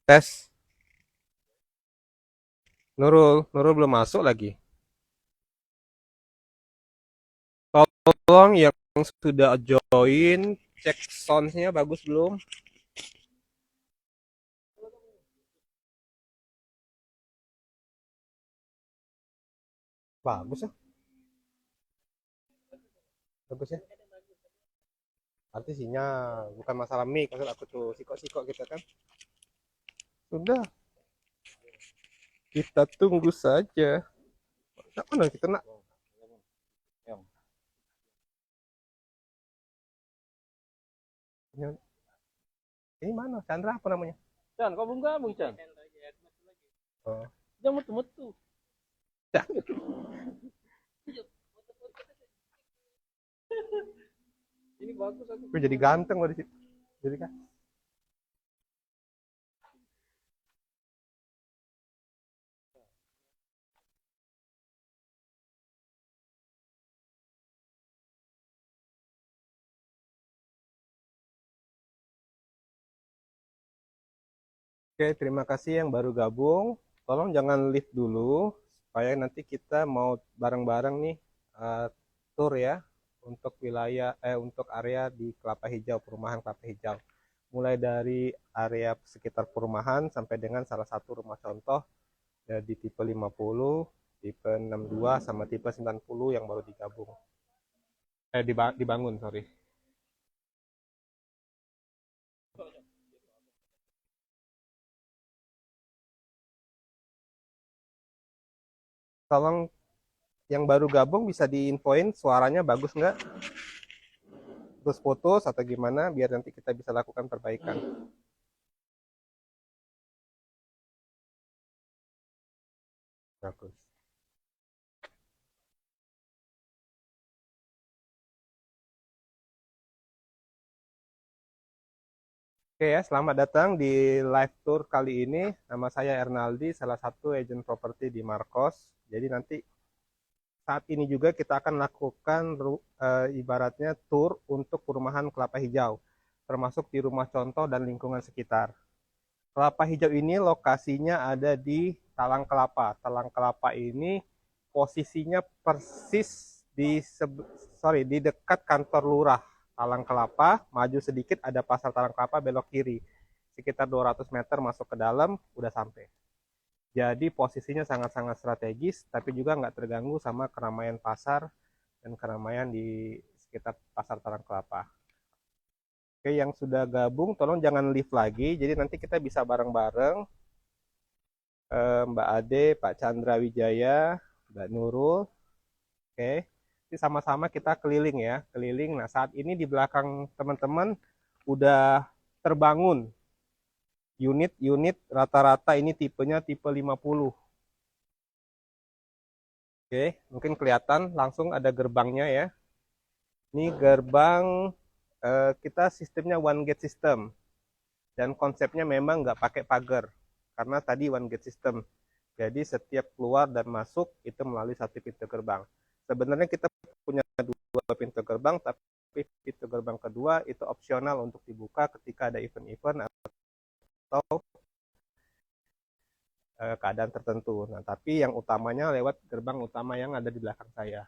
Tes. Nurul belum masuk lagi. Tolong yang sudah join, cek soundnya bagus belum? Bagus ya, bagus ya. Arti sinyal, bukan masalah mic. Maksud aku tuh sikok-sikok kita kan. Sudah, kita tunggu saja. Nak mana kita nak? Ini mana? Chandra apa namanya? Chan, kok belum gabung, Chan? Oh. Jangan metu-metu. Ini bagus aku. Gue jadi ganteng loh di situ. Jadi kan. Oke, terima kasih yang baru gabung. Tolong jangan leave dulu, supaya nanti kita mau bareng-bareng nih tour ya untuk untuk area di Kelapa Hijau, perumahan Kelapa Hijau. Mulai dari area sekitar perumahan sampai dengan salah satu rumah contoh ya, di tipe 50, tipe 62 sama tipe 90 yang baru digabung. Dibangun, sorry. Tolong yang baru gabung bisa diinfoin suaranya bagus nggak? Terus putus atau gimana biar nanti kita bisa lakukan perbaikan. Bagus. Oke ya, selamat datang di live tour kali ini. Nama saya Ernaldi, salah satu agent properti di Markos. Jadi nanti saat ini juga kita akan lakukan ibaratnya tour untuk perumahan Kelapa Hijau, termasuk di rumah contoh dan lingkungan sekitar. Kelapa Hijau ini lokasinya ada di Talang Kelapa. Talang Kelapa ini posisinya persis di dekat kantor lurah Talang Kelapa. Maju sedikit ada pasar Talang Kelapa, belok kiri. Sekitar 200 meter masuk ke dalam, udah sampai. Jadi posisinya sangat-sangat strategis, tapi juga nggak terganggu sama keramaian pasar dan keramaian di sekitar pasar Talang Kelapa. Oke, yang sudah gabung, tolong jangan leave lagi. Jadi nanti kita bisa bareng-bareng, Mbak Ade, Pak Chandra Wijaya, Mbak Nurul. Oke, jadi sama-sama kita keliling ya, keliling. Nah, saat ini di belakang teman-teman udah terbangun unit-unit rata-rata ini tipenya tipe 50. Oke, mungkin kelihatan langsung ada gerbangnya ya. Ini gerbang kita sistemnya one gate system dan konsepnya memang nggak pakai pagar karena tadi one gate system. Jadi setiap keluar dan masuk itu melalui satu pintu gerbang. Sebenarnya kita punya dua pintu gerbang, tapi pintu gerbang kedua itu opsional untuk dibuka ketika ada event-event atau keadaan tertentu. Nah, tapi yang utamanya lewat gerbang utama yang ada di belakang saya.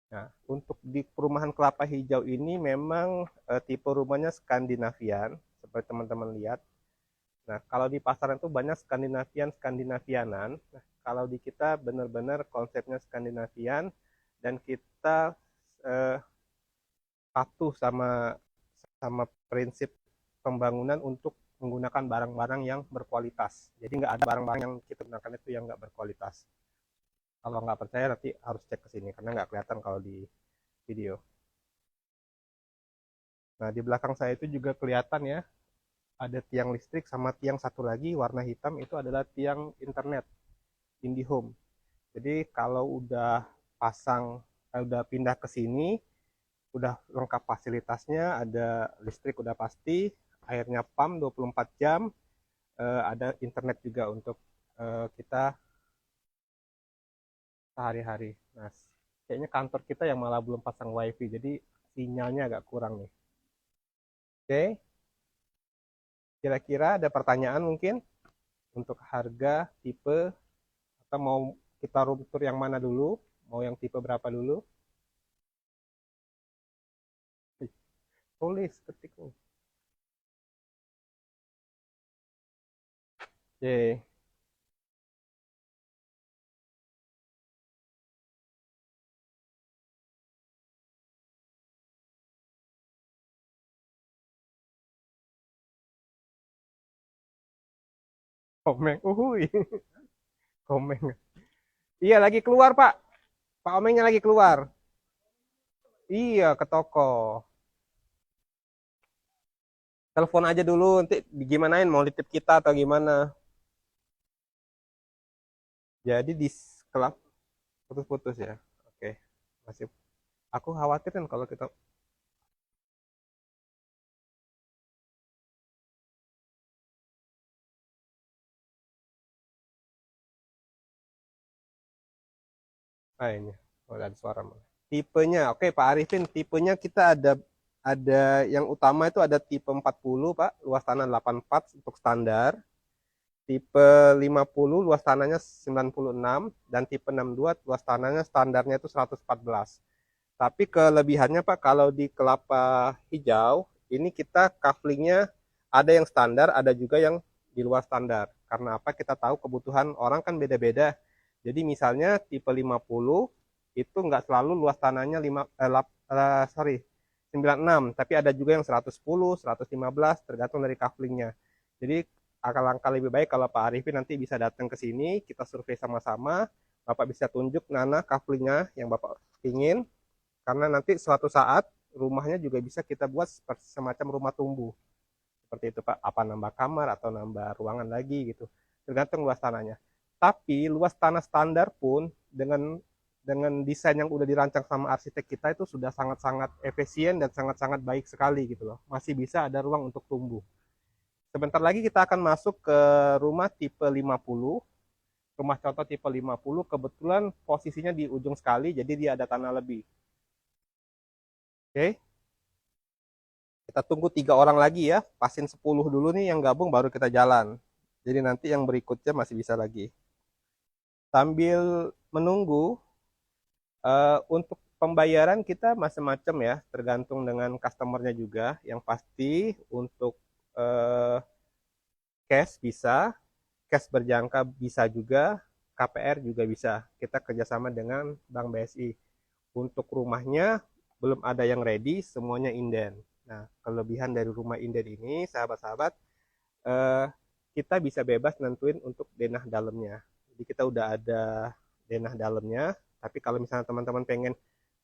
Nah, untuk di perumahan Kelapa Hijau ini memang tipe rumahnya Skandinavian, seperti teman-teman lihat. Nah, kalau di pasaran itu banyak Skandinavianan. Nah, kalau di kita benar-benar konsepnya Skandinavian dan kita eh, patuh sama sama prinsip pembangunan untuk menggunakan barang-barang yang berkualitas. Jadi nggak ada barang-barang yang kita gunakan itu yang nggak berkualitas. Kalau nggak percaya nanti harus cek ke sini karena nggak kelihatan kalau di video. Nah, di belakang saya itu juga kelihatan ya, ada tiang listrik sama tiang satu lagi warna hitam itu adalah tiang internet IndiHome. Jadi kalau udah pindah ke sini, udah lengkap fasilitasnya, ada listrik udah pasti, airnya pam 24 jam, ada internet juga untuk kita sehari-hari. Nah, kayaknya kantor kita yang malah belum pasang wifi, jadi sinyalnya agak kurang nih. Oke, Kira-kira ada pertanyaan mungkin untuk harga, tipe, atau mau kita room tour yang mana dulu? Mau yang tipe berapa dulu? Tulis, ketik. Oke, Komeng. Uhuy, Komeng. Iya, lagi keluar, Pak. Pak Omengnya lagi keluar. Iya, ke toko. Telepon aja dulu, nanti gimanain mau nitip kita atau gimana. Jadi di kelap putus-putus ya. Oke, masih. Aku khawatir kan kalau kita. Ah, ini. Oh, ada suara malah. Tipenya, oke Pak Arifin, tipenya kita ada yang utama itu ada tipe 40 Pak, luas tanah 84 untuk standar. Tipe 50 luas tanahnya 96 dan tipe 62 luas tanahnya standarnya itu 114. Tapi kelebihannya Pak, kalau di kelapa hijau ini kita kaflingnya ada yang standar, ada juga yang di luar standar. Karena apa? Kita tahu kebutuhan orang kan beda-beda. Jadi misalnya tipe 50 itu nggak selalu luas tanahnya 96, tapi ada juga yang 110, 115 tergantung dari kaflingnya. Jadi langkah lebih baik kalau Pak Arifin nanti bisa datang ke sini, kita survei sama-sama, Bapak bisa tunjuk mana kaflingnya yang Bapak ingin, karena nanti suatu saat rumahnya juga bisa kita buat seperti semacam rumah tumbuh. Seperti itu Pak, apa nambah kamar atau nambah ruangan lagi gitu. Tergantung luas tanahnya. Tapi luas tanah standar pun dengan desain yang udah dirancang sama arsitek kita itu sudah sangat-sangat efisien dan sangat-sangat baik sekali gitu loh. Masih bisa ada ruang untuk tumbuh. Sebentar lagi kita akan masuk ke rumah tipe 50. Rumah contoh tipe 50 kebetulan posisinya di ujung sekali, jadi dia ada tanah lebih. Oke, kita tunggu 3 orang lagi ya, pasin 10 dulu nih yang gabung baru kita jalan. Jadi nanti yang berikutnya masih bisa lagi. Sambil menunggu, untuk pembayaran kita macam-macam ya, tergantung dengan customernya juga. Yang pasti untuk eh, cash bisa, cash berjangka bisa juga, KPR juga bisa. Kita kerjasama dengan Bank BSI. Untuk rumahnya belum ada yang ready, semuanya inden. Nah, kelebihan dari rumah inden ini, sahabat-sahabat, eh, kita bisa bebas nentuin untuk denah dalamnya. Jadi kita udah ada denah dalamnya, tapi kalau misalnya teman-teman pengen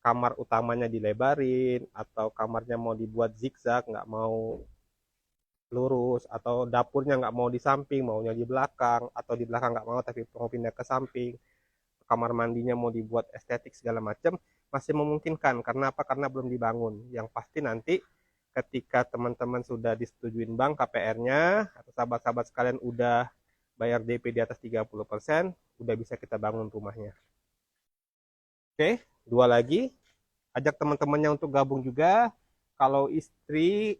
kamar utamanya dilebarin, atau kamarnya mau dibuat zigzag, nggak mau lurus, atau dapurnya nggak mau di samping, maunya di belakang, atau di belakang nggak mau tapi mau pindah ke samping, kamar mandinya mau dibuat estetik segala macam, masih memungkinkan. Karena apa? Karena belum dibangun. Yang pasti nanti ketika teman-teman sudah disetujuin bank KPR-nya, atau sahabat-sahabat sekalian udah bayar DP di atas 30%, udah bisa kita bangun rumahnya. Oke, 2 lagi, ajak teman-temannya untuk gabung juga. Kalau istri,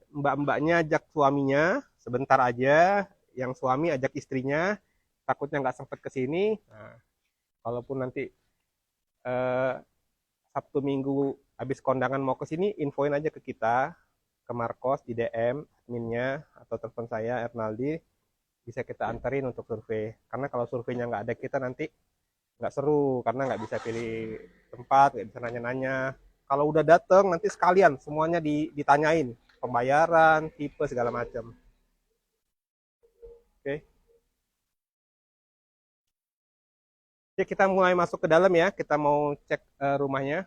mbak-mbaknya ajak suaminya, sebentar aja. Yang suami ajak istrinya, takutnya nggak sempat ke sini. Nah, kalaupun nanti eh, Sabtu Minggu habis kondangan mau ke sini, infoin aja ke kita, ke Marcos di DM adminnya, atau telepon saya Ernaldi, bisa kita anterin untuk survei. Karena kalau surveinya nggak ada kita nanti nggak seru, karena nggak bisa pilih tempat, nggak bisa nanya-nanya. Kalau udah dateng nanti sekalian semuanya ditanyain, pembayaran, tipe segala macam. Oke, Oke, kita mulai masuk ke dalam ya. Kita mau cek rumahnya.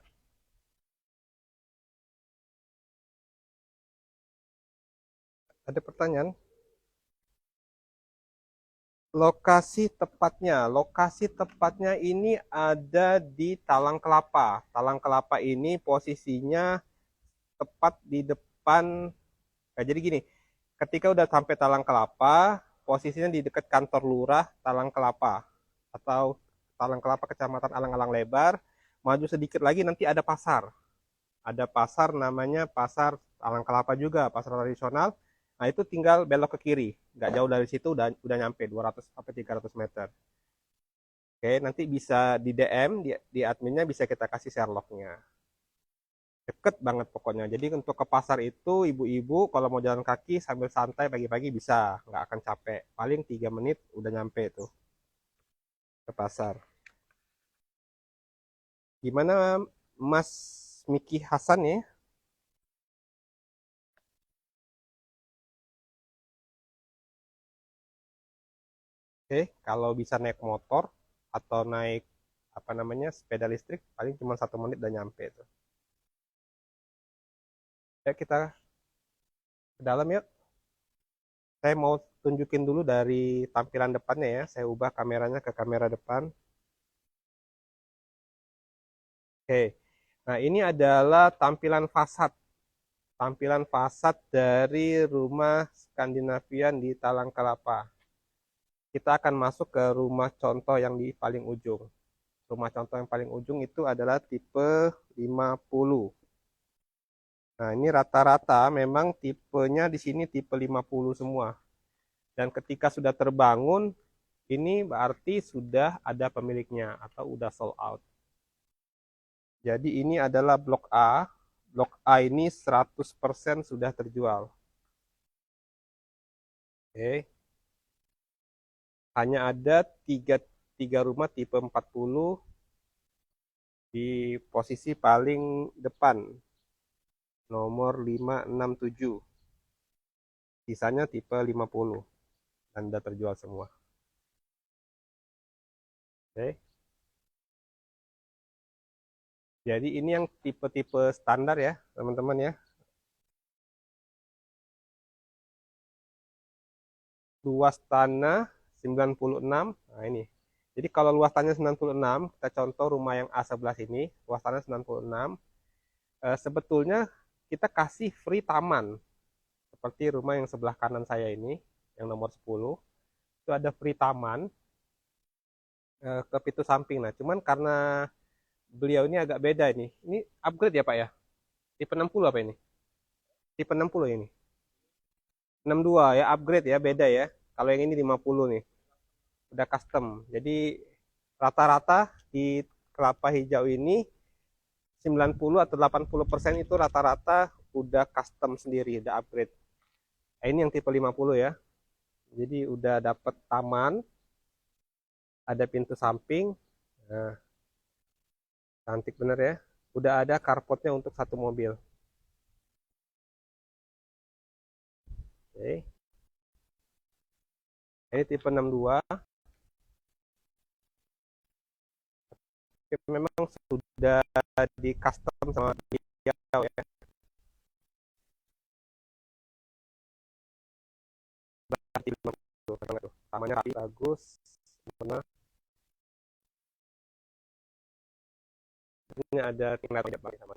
Ada pertanyaan? Lokasi tepatnya ini ada di Talang Kelapa. Talang Kelapa ini posisinya tepat di depan. Nah, jadi gini, ketika udah sampai Talang Kelapa, posisinya di dekat kantor lurah Talang Kelapa atau Talang Kelapa Kecamatan Alang-Alang Lebar. Maju sedikit lagi nanti ada pasar. Ada pasar namanya Pasar Talang Kelapa juga, pasar tradisional. Nah, itu tinggal belok ke kiri. Nggak jauh dari situ udah nyampe 200 sampai 300 meter. Oke, nanti bisa di DM di adminnya bisa kita kasih Sherlocknya. Deket banget pokoknya. Jadi untuk ke pasar itu ibu-ibu kalau mau jalan kaki sambil santai pagi-pagi bisa, nggak akan capek. Paling 3 menit udah nyampe tuh ke pasar. Gimana Mas Miki Hasan ya? Oke, kalau bisa naik motor atau naik apa namanya sepeda listrik paling cuma 1 menit udah nyampe tuh. Ya kita ke dalam yuk. Saya mau tunjukin dulu dari tampilan depannya ya. Saya ubah kameranya ke kamera depan. Oke. Nah, ini adalah tampilan fasad. Tampilan fasad dari rumah Skandinavian di Talang Kelapa. Kita akan masuk ke rumah contoh yang di paling ujung. Rumah contoh yang paling ujung itu adalah tipe 50. Nah, ini rata-rata memang tipenya di sini tipe 50 semua. Dan ketika sudah terbangun, ini berarti sudah ada pemiliknya atau udah sold out. Jadi ini adalah blok A. Blok A ini 100% sudah terjual. Oke. Hanya ada tiga rumah tipe 40 di posisi paling depan. Nomor 567. Sisanya tipe 50. Dan sudah terjual semua. Oke. Jadi ini yang tipe-tipe standar ya, teman-teman ya. Luas tanah 96. Nah, ini. Jadi kalau luas tanah 96, kita contoh rumah yang A sebelah sini, luas tanah 96. Sebetulnya kita kasih free taman. Seperti rumah yang sebelah kanan saya ini, yang nomor 10. Itu ada free taman ke pintu samping. Nah, cuman karena beliau ini agak beda ini. Ini upgrade ya, Pak ya? Tipe 60 apa ini? Tipe 60 ini. 62 ya, upgrade ya, beda ya. Kalau yang ini 50 nih. Udah custom. Jadi rata-rata di kelapa hijau ini 90 atau 80% itu rata-rata udah custom sendiri, udah upgrade. Nah, ini yang tipe 50 ya. Jadi udah dapet taman, ada pintu samping. Nah, cantik bener ya. Udah ada carportnya untuk satu mobil. Oke. Ini tipe 62. Memang sudah di custom sama dia ya. Tamannya rapi, bagus. Mana? Ini ada tingkat banget sama teman.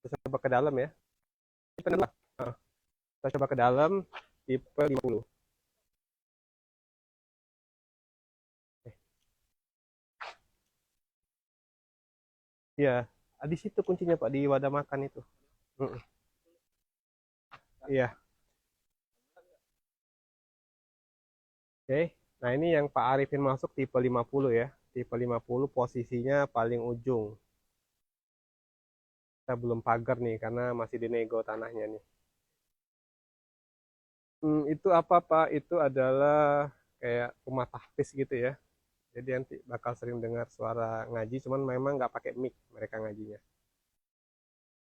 Kita coba ke dalam ya. Tipe 62. Nah, kita coba ke dalam tipe 50. Iya, di situ kuncinya Pak di wadah makan itu. Iya. Oke. Nah, ini yang Pak Arifin masuk tipe 50 ya. Tipe 50 posisinya paling ujung. Kita belum pagar nih karena masih dinego tanahnya nih. Itu apa Pak? Itu adalah kayak rumah tahfiz gitu ya. Jadi nanti bakal sering dengar suara ngaji, cuman memang nggak pakai mic mereka ngajinya.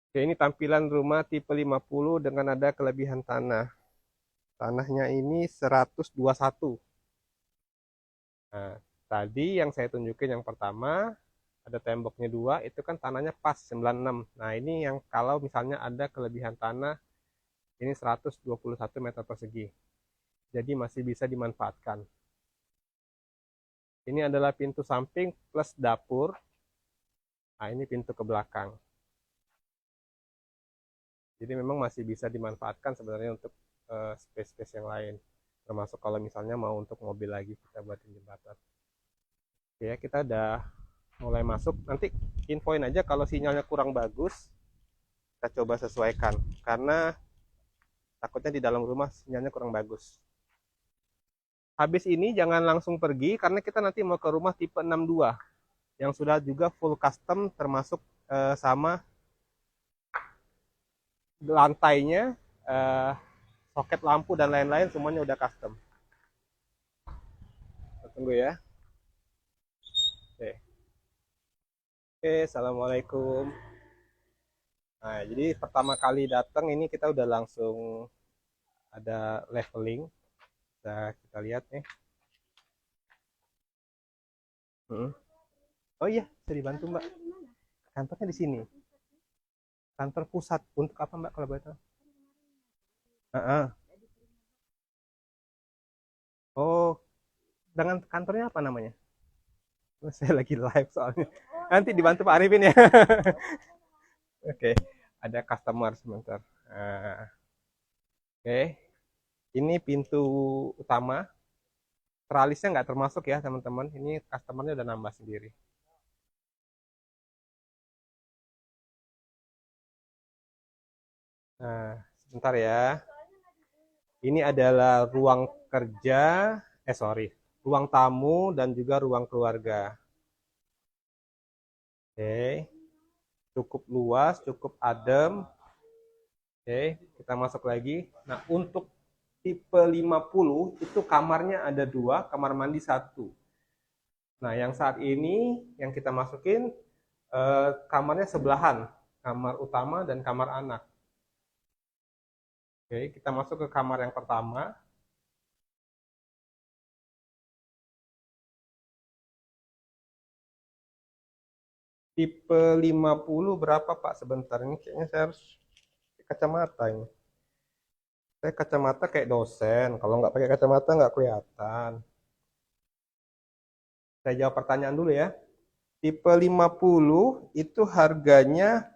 Oke, ini tampilan rumah tipe 50 dengan ada kelebihan tanah. Tanahnya ini 121. Nah, tadi yang saya tunjukin yang pertama, ada temboknya 2, itu kan tanahnya pas 96. Nah, ini yang kalau misalnya ada kelebihan tanah, ini 121 meter persegi. Jadi masih bisa dimanfaatkan. Ini adalah pintu samping plus dapur. Nah, ini pintu ke belakang. Jadi memang masih bisa dimanfaatkan sebenarnya untuk space-space yang lain. Termasuk kalau misalnya mau untuk mobil lagi kita buatin jembatan. Oke ya, kita udah mulai masuk. Nanti infoin aja kalau sinyalnya kurang bagus, kita coba sesuaikan karena takutnya di dalam rumah sinyalnya kurang bagus. Habis ini jangan langsung pergi karena kita nanti mau ke rumah tipe 62 yang sudah juga full custom, termasuk sama lantainya, eh, soket lampu dan lain-lain semuanya udah custom. Kita tunggu ya. Oke. Oke, assalamualaikum. Nah, jadi pertama kali datang ini kita udah langsung ada leveling. Kita lihat nih. Oh iya, bisa dibantu Mbak. Kantornya di sini. Kantor pusat. Untuk apa Mbak kalau boleh tahu? Heeh. Oh, dengan kantornya apa namanya? Oh, saya lagi live soalnya. Nanti dibantu Pak Arifin ya. Oke, ada customer sebentar. Nah, oke, ini pintu utama. Tralisnya nggak termasuk ya teman-teman. Ini customernya udah nambah sendiri. Nah, sebentar ya. Ini adalah ruang kerja, sorry, ruang tamu dan juga ruang keluarga. Oke, cukup luas, cukup adem. Oke, kita masuk lagi. Nah, untuk tipe 50 itu kamarnya ada 2, kamar mandi 1. Nah, yang saat ini yang kita masukin kamarnya sebelahan, kamar utama dan kamar anak. Oke, kita masuk ke kamar yang pertama. Tipe 50 berapa Pak? Sebentar, ini kayaknya saya harus pakai kacamata ini. Saya kacamata kayak dosen, kalau nggak pakai kacamata nggak kelihatan. Saya jawab pertanyaan dulu ya. Tipe 50 itu harganya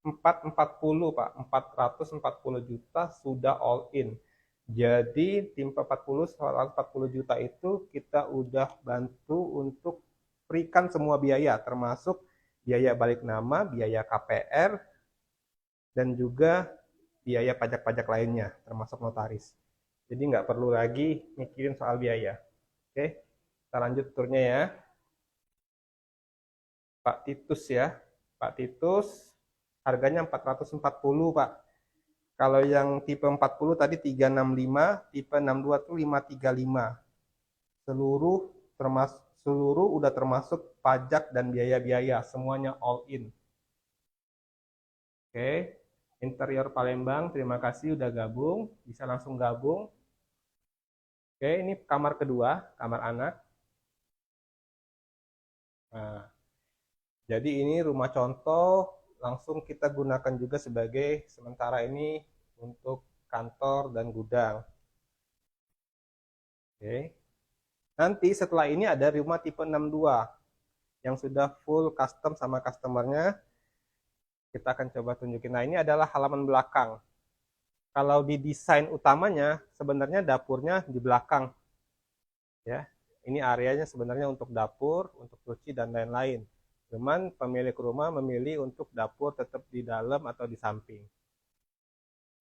440 Pak, 440 juta sudah all in. Jadi tim 40 140 juta itu kita udah bantu untuk berikan semua biaya, termasuk biaya balik nama, biaya KPR, dan juga biaya pajak-pajak lainnya, termasuk notaris. Jadi nggak perlu lagi mikirin soal biaya. Oke, kita lanjut turnya ya. Pak Titus ya. Pak Titus harganya 440 Pak. Kalau yang tipe 40 tadi 365, tipe 62 itu 535. Seluruh seluruh udah termasuk pajak dan biaya-biaya, semuanya all in. Oke. Interior Palembang, terima kasih udah gabung, bisa langsung gabung. Oke, ini kamar kedua, kamar anak. Nah, jadi ini rumah contoh, langsung kita gunakan juga sebagai sementara ini untuk kantor dan gudang. Oke. Nanti setelah ini ada rumah tipe 62 yang sudah full custom sama customernya. Kita akan coba tunjukin. Nah, ini adalah halaman belakang. Kalau di desain utamanya sebenarnya dapurnya di belakang. Ya. Ini areanya sebenarnya untuk dapur, untuk cuci dan lain-lain. Cuman pemilik rumah memilih untuk dapur tetap di dalam atau di samping.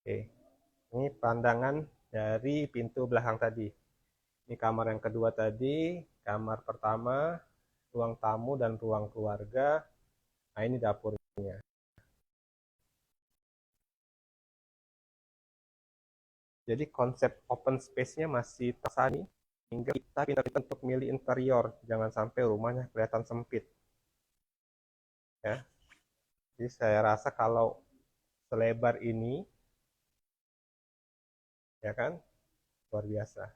Oke. Ini pandangan dari pintu belakang tadi. Ini kamar yang kedua tadi, kamar pertama, ruang tamu dan ruang keluarga. Nah, ini dapurnya. Jadi konsep open space-nya masih terasa nih, hingga kita pintar-pintar untuk milih interior. Jangan sampai rumahnya kelihatan sempit. Ya. Jadi saya rasa kalau selebar ini, ya kan, luar biasa.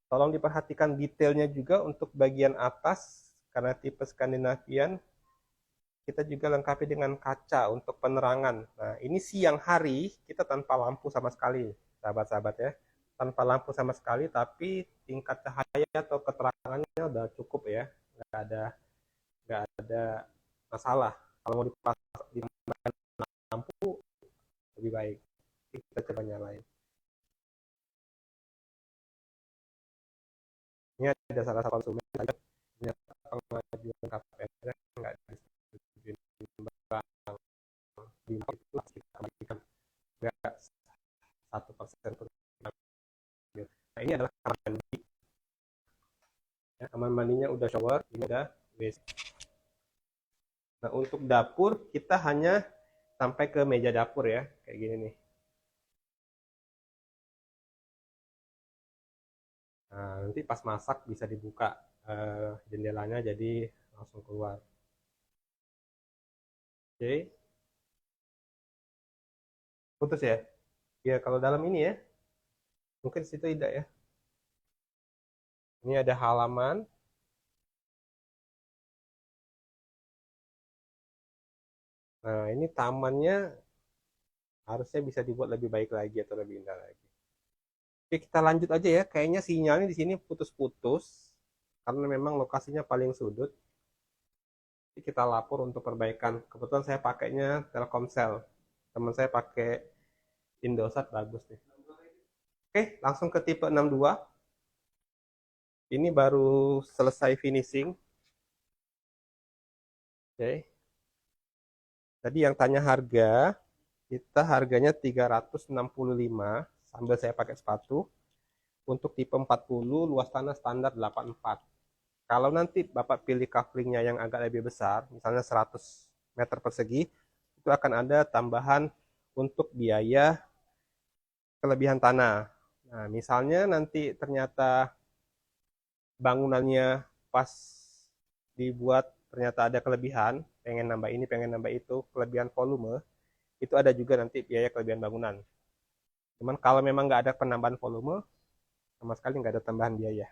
Tolong diperhatikan detailnya juga untuk bagian atas, karena tipe Skandinavian, kita juga lengkapi dengan kaca untuk penerangan. Nah, ini siang hari kita tanpa lampu sama sekali, sahabat-sahabat ya. Tanpa lampu sama sekali, tapi tingkat cahaya atau keterangannya udah cukup ya. Nggak ada masalah. Kalau mau dipasang lampu, lebih baik. Kita coba nyalain. Ini ada salah satu konsumen, pengajuan KPR. ininya udah shower, ini udah WC. Nah, untuk dapur kita hanya sampai ke meja dapur ya, kayak gini nih. Nah, nanti pas masak bisa dibuka jendelanya jadi langsung keluar. Oke, putus ya? Ya kalau dalam ini ya, mungkin situ tidak ya. Ini ada halaman. Nah, ini tamannya harusnya bisa dibuat lebih baik lagi atau lebih indah lagi. Oke, kita lanjut aja ya. Kayaknya sinyalnya di sini putus-putus karena memang lokasinya paling sudut. Jadi kita lapor untuk perbaikan. Kebetulan saya pakainya Telkomsel. Teman saya pakai Indosat, bagus nih. Oke, langsung ke tipe 62. Ini baru selesai finishing. Oke. Tadi yang tanya harga, kita harganya 365 sambil saya pakai sepatu. Untuk tipe 40, luas tanah standar 84. Kalau nanti Bapak pilih couplingnya yang agak lebih besar, misalnya 100 meter persegi, itu akan ada tambahan untuk biaya kelebihan tanah. Nah, misalnya nanti ternyata bangunannya pas dibuat ternyata ada kelebihan, pengen nambah ini, pengen nambah itu, kelebihan volume, itu ada juga nanti biaya kelebihan bangunan. Cuman kalau memang nggak ada penambahan volume, sama sekali nggak ada tambahan biaya.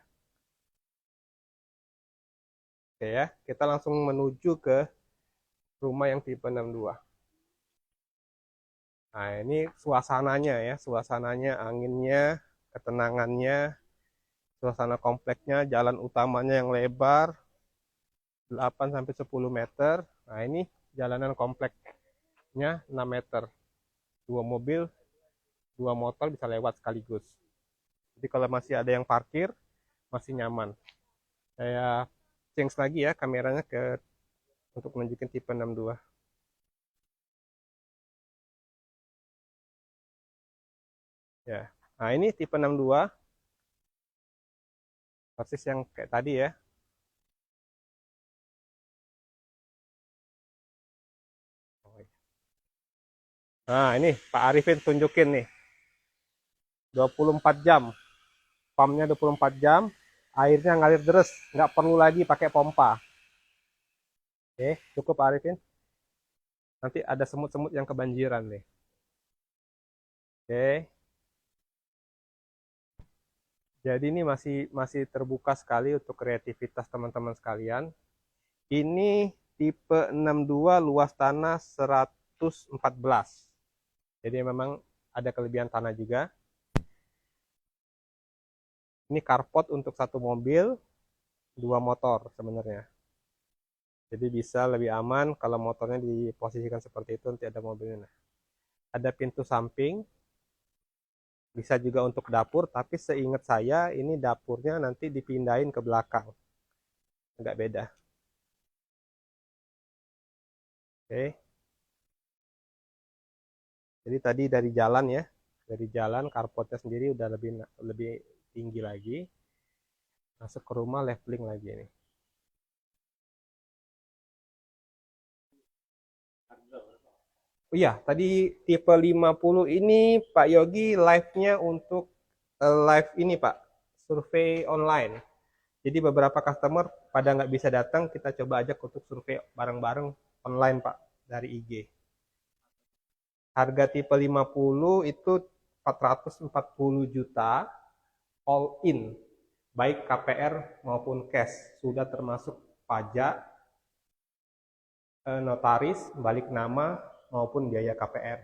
Oke ya, kita langsung menuju ke rumah yang tipe 62. Nah, ini suasananya ya, suasananya, anginnya, ketenangannya, suasana kompleknya, jalan utamanya yang lebar, 8 sampai 10 meter. Nah, ini jalanan kompleknya 6 meter. Dua mobil, dua motor bisa lewat sekaligus. Jadi kalau masih ada yang parkir, masih nyaman. Saya change lagi ya kameranya ke untuk menunjukkan tipe 62. Ya. Nah, ini tipe 62 persis yang kayak tadi ya. Nah, ini Pak Arifin tunjukin nih. 24 jam. Pumpnya 24 jam. Airnya ngalir deres. Nggak perlu lagi pakai pompa. Oke, cukup Pak Arifin. Nanti ada semut-semut yang kebanjiran nih. Oke. Jadi ini masih terbuka sekali untuk kreativitas teman-teman sekalian. Ini tipe 62 luas tanah 114. Jadi memang ada kelebihan tanah juga. Ini carport untuk satu mobil, dua motor sebenarnya. Jadi bisa lebih aman kalau motornya diposisikan seperti itu, nanti ada mobilnya. Nah, ada pintu samping, bisa juga untuk dapur, tapi seingat saya ini dapurnya nanti dipindahin ke belakang. Agak beda. Oke. Jadi tadi dari jalan ya, dari jalan carportnya sendiri udah lebih tinggi lagi. Masuk ke rumah leveling lagi nih. Oh iya, tadi tipe 50 ini Pak Yogi live-nya untuk live ini Pak, survei online. Jadi beberapa customer pada nggak bisa datang, kita coba ajak untuk survei bareng-bareng online Pak, dari IG. Harga tipe 50 itu 440 juta all in, baik KPR maupun cash, sudah termasuk pajak, notaris, balik nama, maupun biaya KPR.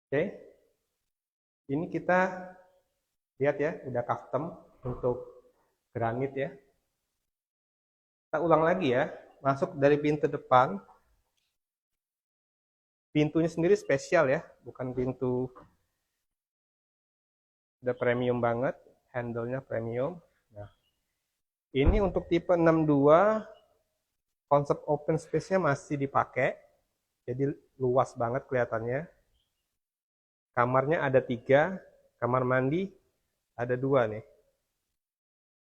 Oke, ini kita lihat ya, udah custom untuk granit ya. Kita ulang lagi ya, masuk dari pintu depan. Pintunya sendiri spesial ya, bukan pintu udah premium banget, handle-nya premium. Nah, ini untuk tipe 62 konsep open space-nya masih dipakai, jadi luas banget kelihatannya. Kamarnya ada 3, kamar mandi ada 2 nih.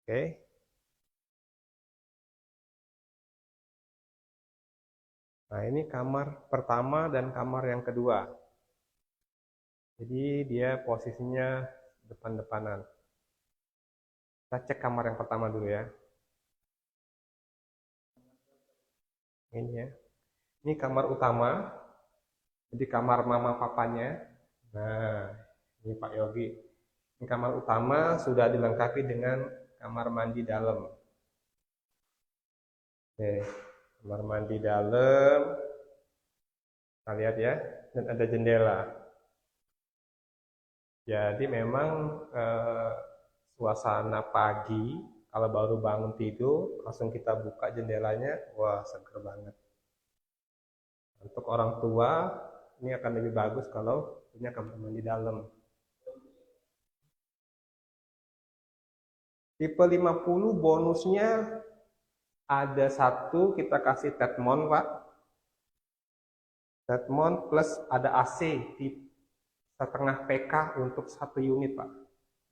Oke. Nah, ini kamar pertama dan kamar yang kedua. Jadi dia posisinya depan-depanan. Kita cek kamar yang pertama dulu ya. Ini ya. Ini kamar utama. Jadi kamar mama papanya. Nah, ini Pak Yogi. Ini kamar utama sudah dilengkapi dengan kamar mandi dalam. Oke, kamar mandi dalam. Kita lihat ya. Dan ada jendela. Jadi memang suasana pagi, kalau baru bangun tidur, langsung kita buka jendelanya, wah seger banget. Untuk orang tua, ini akan lebih bagus kalau punya kamar mandi dalam. Tipe 50 bonusnya ada satu, kita kasih Tedmont, Pak. Tedmont plus ada AC di setengah PK untuk satu unit, Pak.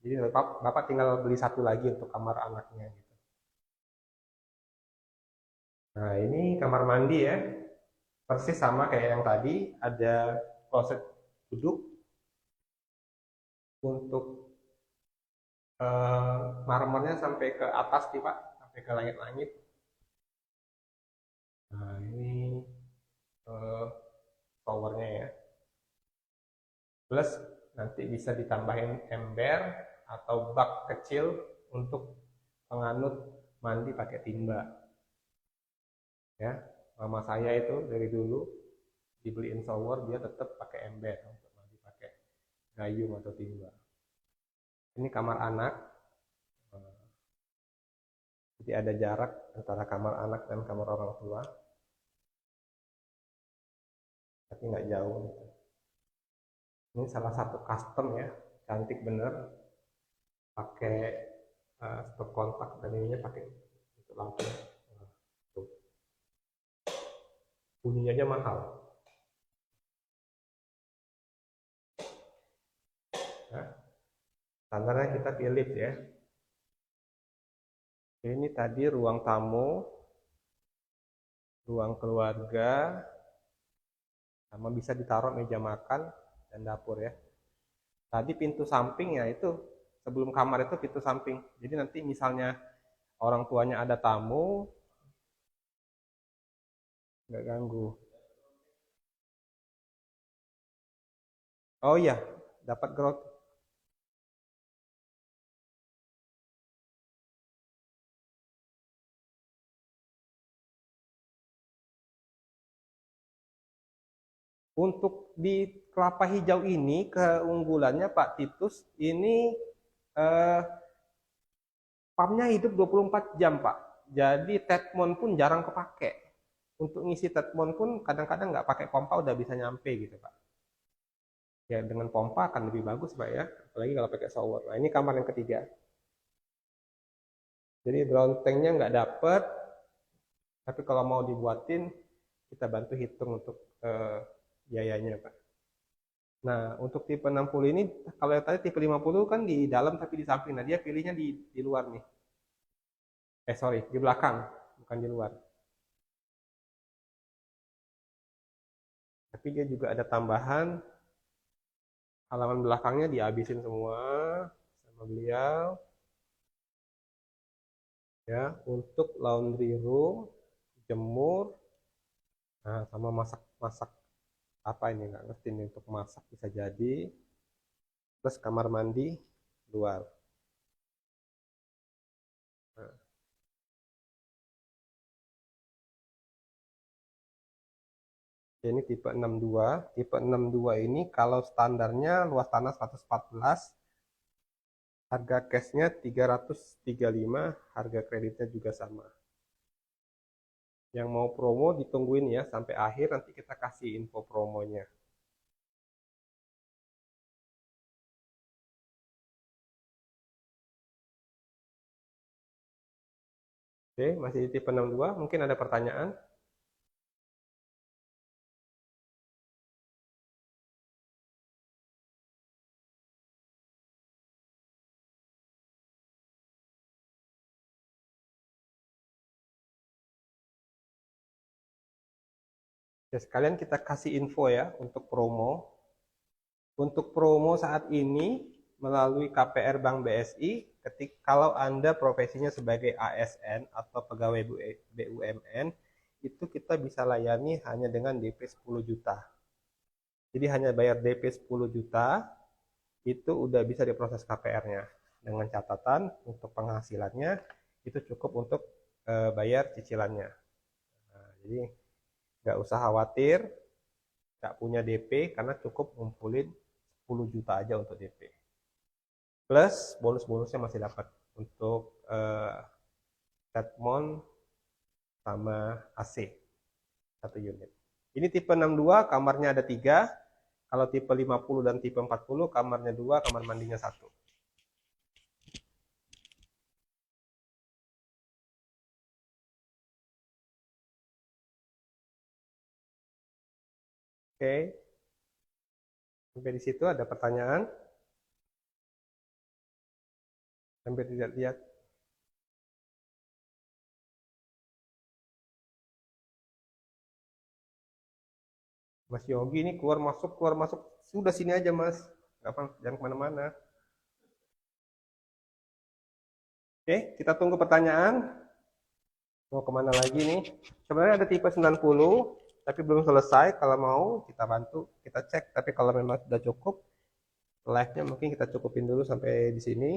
Jadi Bapak tinggal beli satu lagi untuk kamar anaknya. Gitu. Nah, ini kamar mandi ya. Persis sama kayak yang tadi, ada kloset duduk untuk marmernya sampai ke atas nih Pak, sampai ke langit-langit. Nah, ini towernya ya. Plus nanti bisa ditambahin ember atau bak kecil untuk penganut mandi pakai timba. Ya, mama saya itu dari dulu dibeliin shower dia tetap pakai ember untuk mandi pakai gayung atau timba. Ini kamar anak. Jadi ada jarak antara kamar anak dan kamar orang tua. Tapi nggak jauh. Gitu. Ini salah satu custom ya. Cantik bener. Pakai stop kontak dan ininya pakai lampu. Tuh. Bunyinya aja mahal. Nah, standarnya kita Philips ya. Ini tadi ruang tamu, ruang keluarga, sama bisa ditaruh meja makan dan dapur ya. Tadi pintu samping ya itu sebelum kamar itu pintu samping. Jadi nanti misalnya orang tuanya ada tamu, nggak ganggu. Oh iya, dapat growth. Untuk di kelapa hijau ini keunggulannya Pak Titus ini eh, pumpnya hidup 24 jam Pak. Jadi Tedmont pun jarang kepake. Untuk ngisi Tedmont pun kadang-kadang nggak pakai pompa udah bisa nyampe gitu Pak. Ya dengan pompa akan lebih bagus Pak ya. Apalagi kalau pakai shower. Nah ini kamar yang ketiga. Jadi brown tanknya nggak dapet. Tapi kalau mau dibuatin kita bantu hitung untuk biayanya Pak. Nah, untuk tipe 60 ini, kalau yang tadi tipe 50 kan di dalam tapi di samping. Nah, dia pilihnya di luar nih. Sorry, di belakang, bukan di luar. Tapi dia juga ada tambahan, halaman belakangnya dihabisin semua sama beliau. Ya, untuk laundry room, jemur, nah sama masak-masak apa ini nggak ngerti nih untuk masak bisa jadi. Plus kamar mandi luar. Nah, ini tipe 62. Tipe 62 ini kalau standarnya luas tanah 114, harga cashnya 335, harga kreditnya juga sama. Yang mau promo ditungguin ya sampai akhir, nanti kita kasih info promonya. Oke, masih di tipe 62, mungkin ada pertanyaan? Ya, sekalian kita kasih info ya untuk promo. Untuk promo saat ini melalui KPR Bank BSI, kalau Anda profesinya sebagai ASN atau pegawai BUMN, itu kita bisa layani hanya dengan DP 10 juta. Jadi hanya bayar DP 10 juta, itu udah bisa diproses KPR-nya. Dengan catatan untuk penghasilannya, itu cukup untuk bayar cicilannya. Nah, jadi nggak usah khawatir, nggak punya DP, karena cukup ngumpulin 10 juta aja untuk DP. Plus bonus-bonusnya masih dapat untuk Redmond sama AC 1 unit. Ini tipe 62, kamarnya ada 3. Kalau tipe 50 dan tipe 40, kamarnya 2, kamar mandinya 1. Oke. Sampai di situ ada pertanyaan? Sampai tidak lihat. Mas Yogi ini keluar masuk keluar masuk. Sudah sini aja Mas. Jangan kemana-mana. Oke, kita tunggu pertanyaan. Mau kemana lagi nih? Sebenarnya ada tipe 90, tapi belum selesai. Kalau mau kita bantu, kita cek. Tapi kalau memang sudah cukup, live-nya mungkin kita cukupin dulu sampai di sini.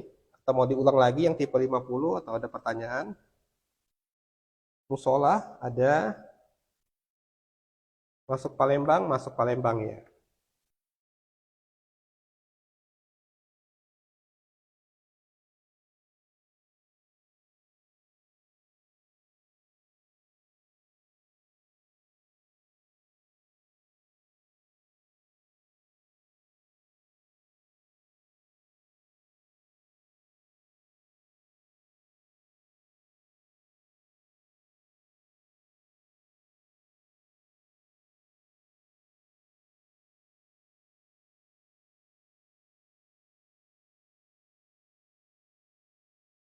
Atau mau diulang lagi yang tipe 50 atau ada pertanyaan? Musola ada. Masuk Palembang ya.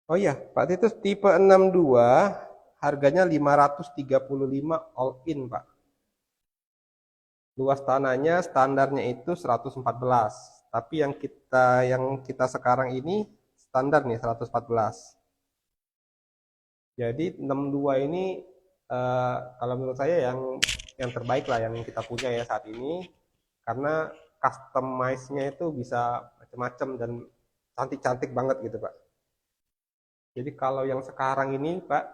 Oh iya, Pak Titus tipe 62 harganya 535 all in, Pak. Luas tanahnya standarnya itu 114. Tapi yang kita sekarang ini standar nih 114. Jadi 62 ini kalau menurut saya yang terbaik lah yang kita punya ya saat ini, karena customize-nya itu bisa macam-macam dan cantik-cantik banget gitu, Pak. Jadi kalau yang sekarang ini, Pak,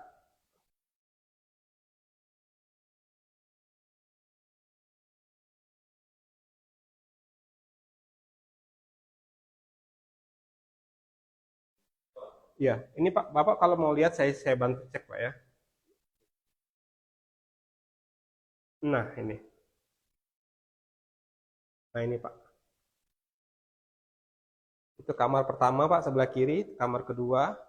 ya ini Pak, Bapak kalau mau lihat saya bantu cek Pak ya. Nah ini, nah ini Pak. Itu kamar pertama Pak sebelah kiri, kamar kedua.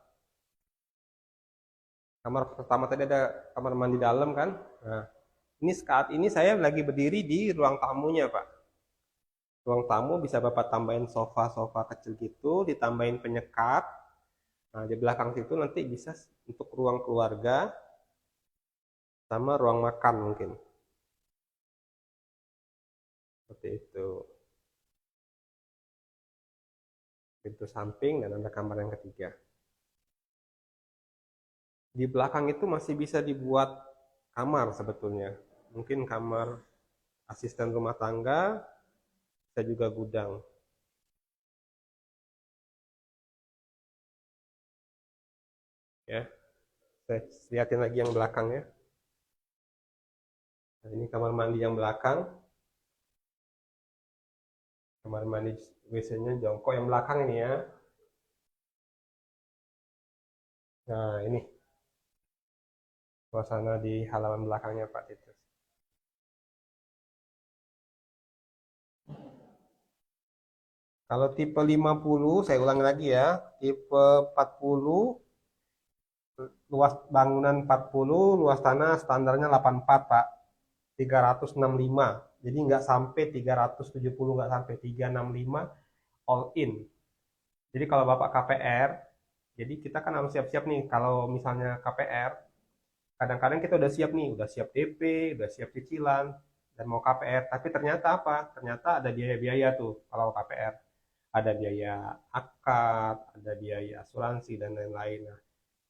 Kamar pertama tadi ada kamar mandi dalam kan. Nah, ini saat ini saya lagi berdiri di ruang tamunya Pak. Ruang tamu bisa Bapak tambahin sofa-sofa kecil gitu, ditambahin penyekat. Nah, di belakang situ nanti bisa untuk ruang keluarga sama ruang makan mungkin. Seperti itu. Pintu samping dan ada kamar yang ketiga. Di belakang itu masih bisa dibuat kamar sebetulnya. Mungkin kamar asisten rumah tangga, bisa juga gudang. Ya, saya lihatin lagi yang belakang ya. Nah, ini kamar mandi yang belakang. Kamar mandi WC-nya jongkok yang belakang ini ya. Nah, ini suasana di halaman belakangnya Pak Titus. Kalau tipe 50, saya ulangi lagi ya. Tipe 40, luas bangunan 40, luas tanah standarnya 84 Pak. 365. Jadi nggak sampai 370, nggak sampai 365 all in. Jadi kalau Bapak KPR, jadi kita kan harus siap-siap nih. Kalau misalnya KPR, kadang-kadang kita udah siap nih, udah siap DP, udah siap cicilan. dan mau KPR, tapi ternyata apa? Ternyata ada biaya-biaya tuh kalau KPR. Ada biaya akad, ada biaya asuransi dan lain-lain. Nah,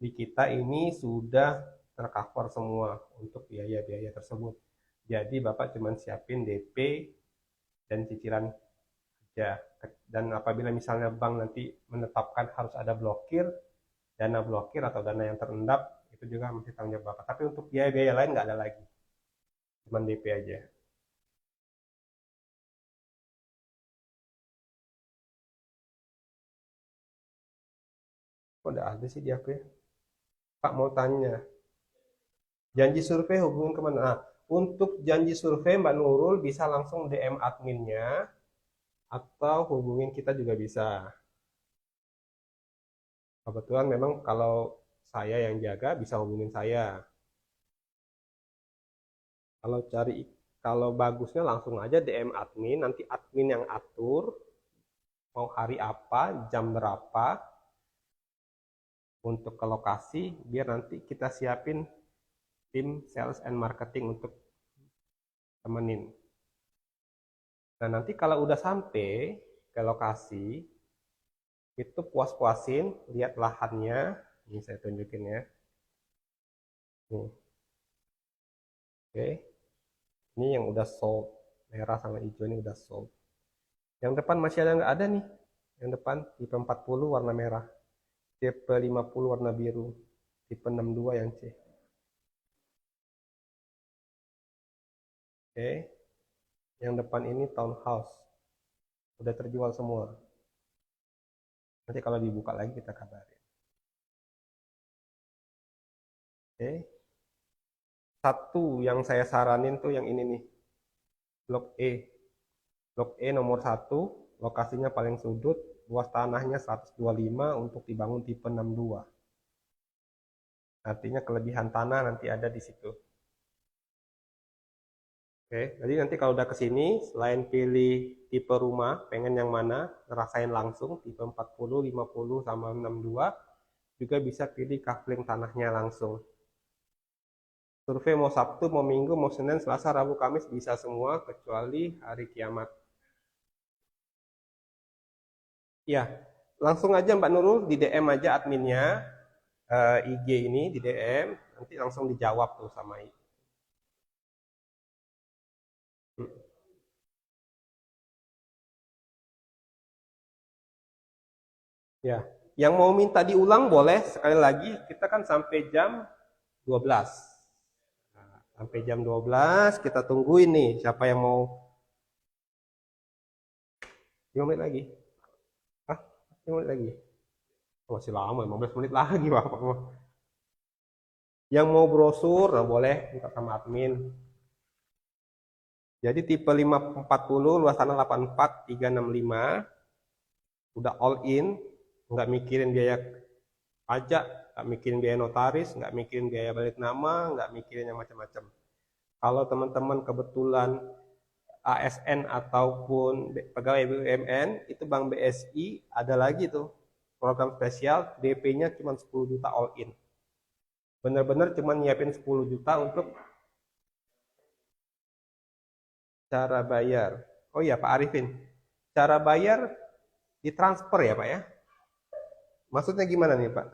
di kita ini sudah tercover semua untuk biaya-biaya tersebut. Jadi Bapak cuma siapin DP dan cicilan aja. Dan apabila misalnya bank nanti menetapkan harus ada dana blokir atau dana yang terendap, itu juga masih tanggung jawab Bapak. Tapi untuk biaya-biaya lain nggak ada lagi, cuma DP aja. Kok udah ada sih di aku ya? Pak mau tanya, janji survei hubungin kemana? Nah, untuk janji survei Mbak Nurul bisa langsung DM adminnya atau hubungin kita juga bisa. Kebetulan memang kalau saya yang jaga bisa hubungin saya. Kalau cari kalau bagusnya langsung aja DM admin, nanti admin yang atur mau hari apa, jam berapa untuk ke lokasi biar nanti kita siapin tim sales and marketing untuk temenin. Nah, nanti kalau udah sampai ke lokasi itu puas-puasin lihat lahannya. Ini saya tunjukin ya. Nih. Oke. Ini yang udah sold. Merah sama hijau ini udah sold. Yang depan masih ada nggak ada nih? Yang depan tipe 40 warna merah. Tipe 50 warna biru. Tipe 62 yang C. Oke. Yang depan ini townhouse. Udah terjual semua. Nanti kalau dibuka lagi kita kabarin. Oke. Satu yang saya saranin tuh yang ini nih. Blok E. Blok E nomor 1, lokasinya paling sudut, luas tanahnya 125 untuk dibangun tipe 62. Artinya kelebihan tanah nanti ada di situ. Oke, jadi nanti kalau udah ke sini, selain pilih tipe rumah, pengen yang mana, ngerasain langsung, tipe 40, 50, sama 62, juga bisa pilih kafling tanahnya langsung. Survei mau Sabtu, mau Minggu, mau Senin, Selasa, Rabu, Kamis, bisa semua, kecuali hari kiamat. Ya, langsung aja Mbak Nurul, di DM aja adminnya, IG ini, di DM, nanti langsung dijawab tuh sama I. Ya, yang mau minta diulang boleh, sekali lagi, kita kan sampai jam 12. Nah, sampai jam 12 kita tungguin nih siapa yang mau 5 menit lagi. Ah, 5 menit lagi. Oh, masih lama, 15 menit lagi Bapak. Yang mau brosur, nah boleh minta sama admin. Jadi tipe 540, luas tanah 84, 365, udah all in, nggak mikirin biaya pajak, nggak mikirin biaya notaris, nggak mikirin biaya balik nama, nggak mikirin yang macam-macam. Kalau teman-teman kebetulan ASN ataupun pegawai BUMN, itu Bank BSI ada lagi tuh program spesial, DP-nya cuma 10 juta all in. Bener-bener cuma nyiapin 10 juta untuk cara bayar. Oh iya Pak Arifin, cara bayar ditransfer ya Pak ya? Maksudnya gimana nih Pak?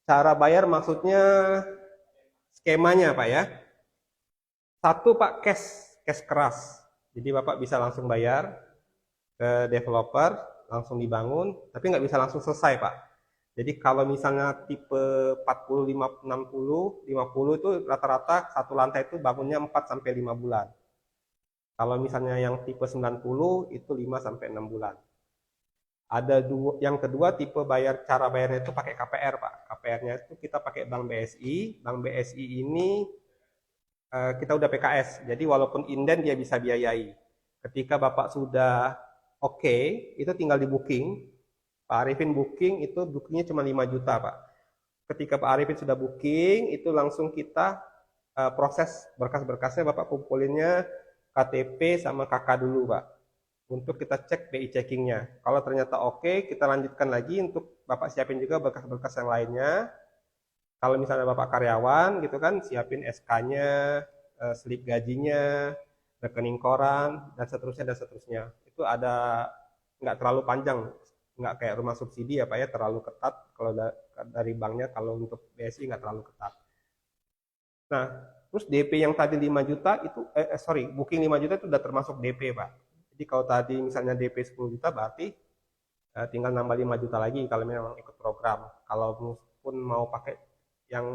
Cara bayar maksudnya skemanya Pak ya? Satu Pak, cash keras. Jadi Bapak bisa langsung bayar ke developer, langsung dibangun, tapi nggak bisa langsung selesai Pak. Jadi kalau misalnya tipe 40, 60, 50 itu rata-rata satu lantai itu bangunnya 4 sampai 5 bulan. Kalau misalnya yang tipe 90 itu 5 sampai 6 bulan. Ada yang kedua tipe cara bayarnya itu pakai KPR Pak. KPR-nya itu kita pakai Bank BSI. Bank BSI ini kita udah PKS. Jadi walaupun inden dia bisa biayai. Ketika Bapak sudah oke, itu tinggal di booking. Pak Arifin booking, itu bookingnya cuma 5 juta Pak. Ketika Pak Arifin sudah booking, itu langsung kita proses berkas-berkasnya, Bapak kumpulinnya KTP sama KK dulu Pak. Untuk kita cek BI checkingnya. Kalau ternyata oke, kita lanjutkan lagi untuk Bapak siapin juga berkas-berkas yang lainnya. Kalau misalnya Bapak karyawan gitu kan, siapin SK-nya, slip gajinya, rekening koran, dan seterusnya dan seterusnya. Itu ada, nggak terlalu panjang, nggak kayak rumah subsidi ya Pak ya, terlalu ketat kalau dari banknya. Kalau untuk BSI nggak terlalu ketat. Nah, terus DP yang tadi 5 juta itu, sorry, booking 5 juta itu udah termasuk DP Pak. Jadi kalau tadi misalnya DP 10 juta berarti tinggal nambah 5 juta lagi kalau memang ikut program. Kalau pun mau pakai yang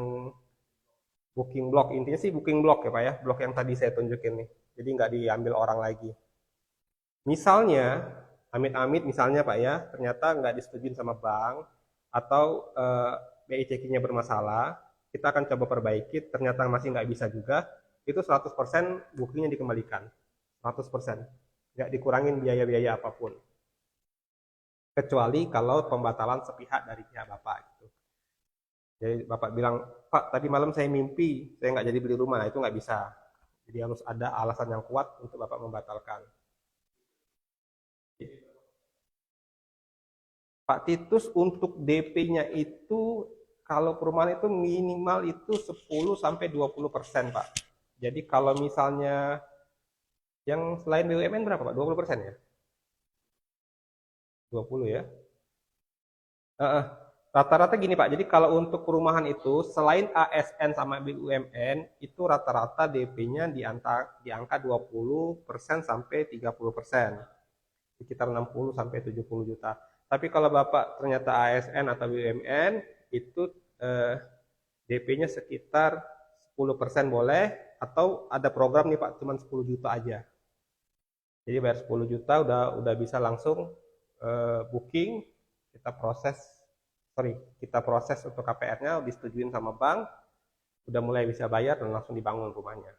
booking block, intinya sih booking block ya Pak ya, blok yang tadi saya tunjukin nih. Jadi nggak diambil orang lagi. Misalnya, amit-amit misalnya Pak ya, ternyata nggak disetujui sama bank, atau BI checkingnya bermasalah, kita akan coba perbaiki, ternyata masih nggak bisa juga, itu 100% bookingnya dikembalikan. 100%. Nggak dikurangin biaya-biaya apapun. Kecuali kalau pembatalan sepihak dari pihak Bapak gitu. Jadi Bapak bilang, Pak tadi malam saya mimpi, saya nggak jadi beli rumah, itu nggak bisa. Jadi harus ada alasan yang kuat untuk Bapak membatalkan. Pak Titus, untuk DP-nya itu kalau perumahan itu minimal itu 10 sampai 20% Pak. Jadi kalau misalnya yang selain BUMN berapa Pak? 20% ya? 20 ya? Rata-rata gini Pak, jadi kalau untuk perumahan itu selain ASN sama BUMN itu rata-rata DP-nya di angka 20% sampai 30%. Sekitar 60 sampai 70 juta. Tapi kalau Bapak ternyata ASN atau BUMN itu DP-nya sekitar 10% boleh, atau ada program nih Pak cuma 10 juta aja. Jadi bayar 10 juta udah bisa langsung booking, kita proses untuk KPR-nya, disetujuin sama bank, udah mulai bisa bayar dan langsung dibangun rumahnya.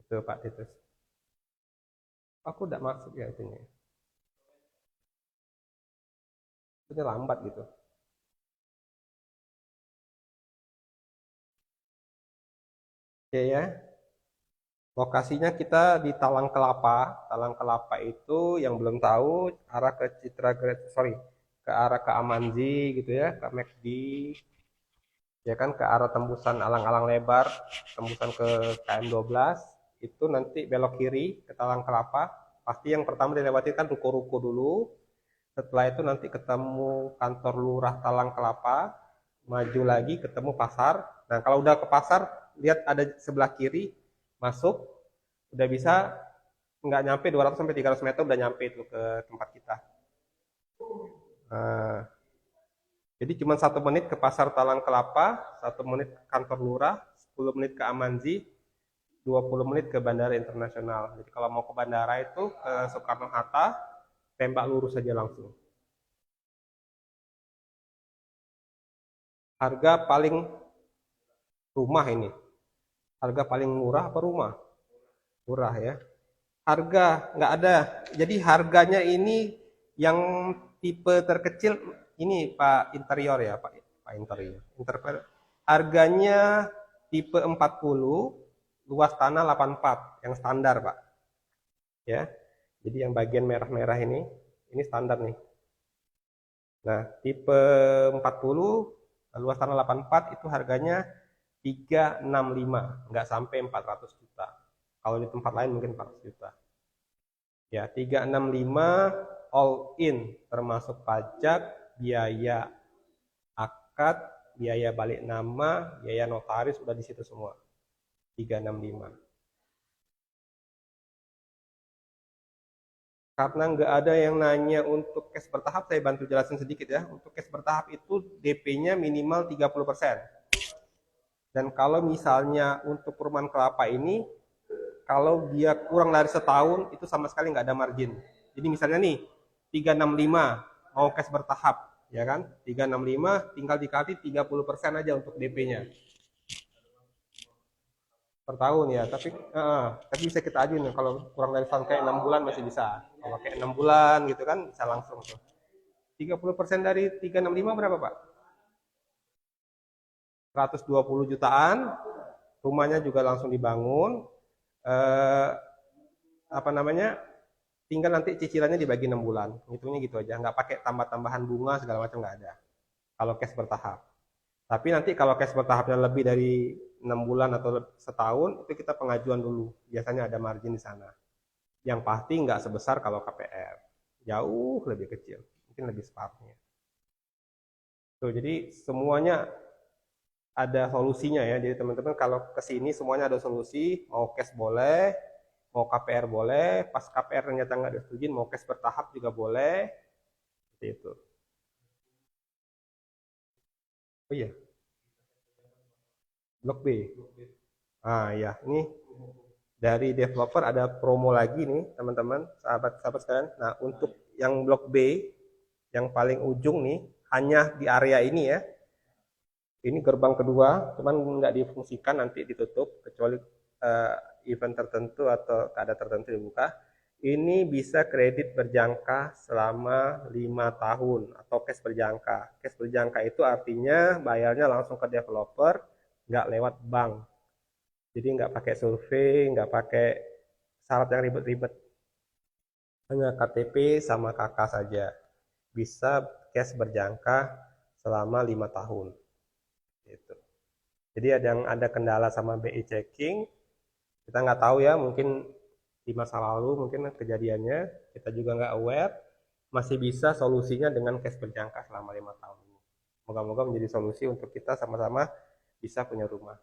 Itu Pak Titus. Aku udah masuk ya itunya. Itu lambat gitu. Oke ya. Lokasinya kita di Talang Kelapa. Talang Kelapa itu yang belum tahu arah ke ke arah ke Amanzi gitu ya, ke McD, ya kan, ke arah tembusan alang-alang lebar, tembusan ke KM 12, itu nanti belok kiri ke Talang Kelapa. Pasti yang pertama dilewati kan ruko-ruko dulu. Setelah itu nanti ketemu kantor lurah Talang Kelapa, maju lagi ketemu pasar. Nah, kalau udah ke pasar, lihat ada sebelah kiri, masuk, udah bisa, nggak nyampe 200 sampai 300 meter udah nyampe itu ke tempat kita. Nah, jadi cuma 1 menit ke pasar Talang Kelapa, 1 menit ke kantor lurah, 10 menit ke Amanzi, 20 menit ke Bandara Internasional. Jadi kalau mau ke bandara itu ke Soekarno Hatta, tembak lurus saja langsung. Harga paling rumah ini. Harga paling murah apa rumah? Murah ya. Harga nggak ada. Jadi harganya ini yang tipe terkecil ini Pak interior ya, Pak interior. Harganya tipe 40, luas tanah 84 yang standar Pak. Ya. Jadi yang bagian merah-merah ini standar nih. Nah, tipe 40 luas tanah 84 itu harganya 365, nggak sampai 400 juta. Kalau di tempat lain mungkin 400 juta. Ya, 365 all in, termasuk pajak, biaya akad, biaya balik nama, biaya notaris, udah di situ semua. 365. Karena nggak ada yang nanya untuk cash bertahap, saya bantu jelasin sedikit ya. Untuk cash bertahap itu DP-nya minimal 30%. Dan kalau misalnya untuk perumahan kelapa ini, kalau dia kurang dari setahun, itu sama sekali nggak ada margin. Jadi misalnya nih, 365 mau cash bertahap, ya kan? 365 tinggal dikali 30% aja untuk DP-nya. Per tahun ya, tapi bisa kita ajuin kalau kurang dari tahun, kayak 6 bulan masih bisa. Kalau kayak 6 bulan gitu kan bisa langsung tuh. 30% dari 365 berapa Pak? 120 jutaan, rumahnya juga langsung dibangun. Apa namanya? Tinggal nanti cicilannya dibagi 6 bulan. Hitungnya gitu aja, nggak pakai tambah-tambahan bunga segala macam, nggak ada. Kalau cash bertahap. Tapi nanti kalau cash bertahapnya lebih dari 6 bulan atau setahun, itu kita pengajuan dulu. Biasanya ada margin di sana. Yang pasti nggak sebesar kalau KPR. Jauh lebih kecil. Mungkin lebih separuhnya. Tuh, jadi semuanya ada solusinya ya. Jadi teman-teman kalau ke sini semuanya ada solusi. Mau cash boleh, mau KPR boleh. Pas KPR ternyata nggak disetujuin, mau cash bertahap juga boleh. Seperti itu. Oh iya, Blok B. Ah ya, ini dari developer ada promo lagi nih teman-teman, sahabat-sahabat sekalian. Nah, untuk yang blok B yang paling ujung nih, hanya di area ini ya. Ini gerbang kedua, cuman nggak difungsikan, nanti ditutup kecuali event tertentu atau keadaan tertentu dibuka. Ini bisa kredit berjangka selama 5 tahun atau cash berjangka. Cash berjangka itu artinya bayarnya langsung ke developer, nggak lewat bank. Jadi nggak pakai survei, nggak pakai syarat yang ribet-ribet. Hanya KTP sama KK saja. Bisa cash berjangka selama 5 tahun. Gitu. Jadi ada kendala sama BI checking, kita nggak tahu ya, mungkin di masa lalu mungkin kejadiannya, kita juga nggak aware, masih bisa solusinya dengan cash berjangka selama 5 tahun. Moga-moga menjadi solusi untuk kita sama-sama bisa punya rumah.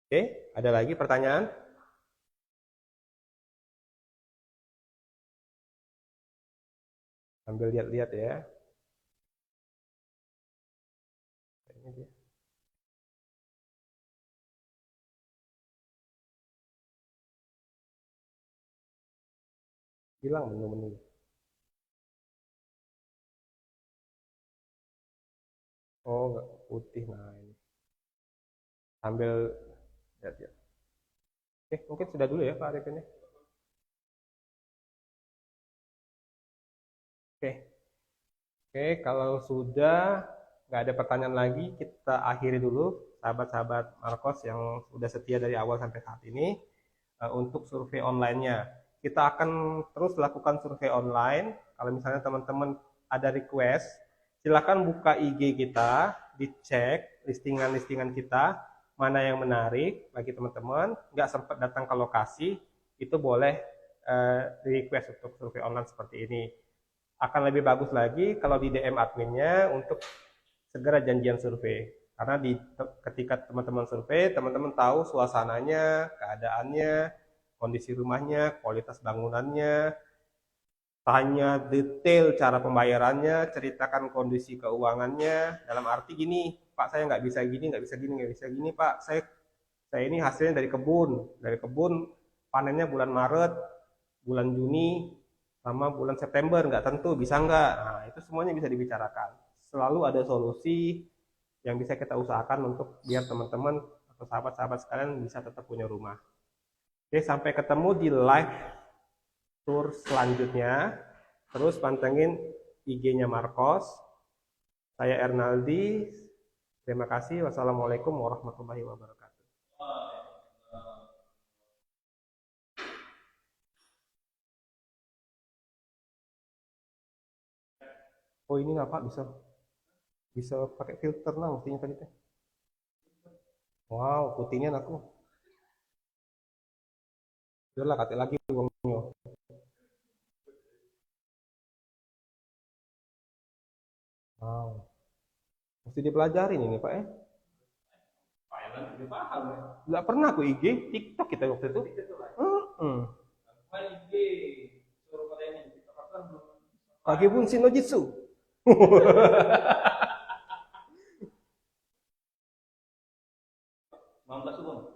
Oke, ada lagi pertanyaan? Sambil lihat-lihat ya. Ini dia. Hilang menu-menu. Oh, nggak putih. Nah, ini. Sambil lihat-lihat. Oke, mungkin sudah dulu ya Pak Arif ini. Oke. Oke, kalau sudah nggak ada pertanyaan lagi, kita akhiri dulu sahabat-sahabat Markos yang sudah setia dari awal sampai saat ini untuk survei online-nya. Kita akan terus lakukan survei online. Kalau misalnya teman-teman ada request, silakan buka IG kita, dicek listingan-listingan kita, mana yang menarik bagi teman-teman. Nggak sempat datang ke lokasi, itu boleh request untuk survei online seperti ini. Akan lebih bagus lagi kalau di DM adminnya untuk segera janjian survei. Karena ketika teman-teman survei, teman-teman tahu suasananya, keadaannya, kondisi rumahnya, kualitas bangunannya, tanya detail cara pembayarannya, ceritakan kondisi keuangannya, dalam arti gini, Pak saya nggak bisa gini, nggak bisa gini, nggak bisa gini, Pak saya ini hasilnya dari kebun panennya bulan Maret, bulan Juni, sama bulan September, nggak tentu, bisa nggak? Nah, itu semuanya bisa dibicarakan. Selalu ada solusi yang bisa kita usahakan untuk biar teman-teman atau sahabat-sahabat sekalian bisa tetap punya rumah. Oke, sampai ketemu di live tour selanjutnya. Terus pantengin IG-nya Markos. Saya Ernaldi. Terima kasih. Wassalamualaikum warahmatullahi wabarakatuh. Oh ini nggak Pak, bisa pakai filter lah mestinya tadi teh. Wow, putihnya aku. Udahlah kate lagi uangnya. Wow. Mesti dipelajarin ini Pak ya. Nggak pernah aku IG, TikTok kita waktu itu. Kaki pun Shinojitsu. Mampu subuh.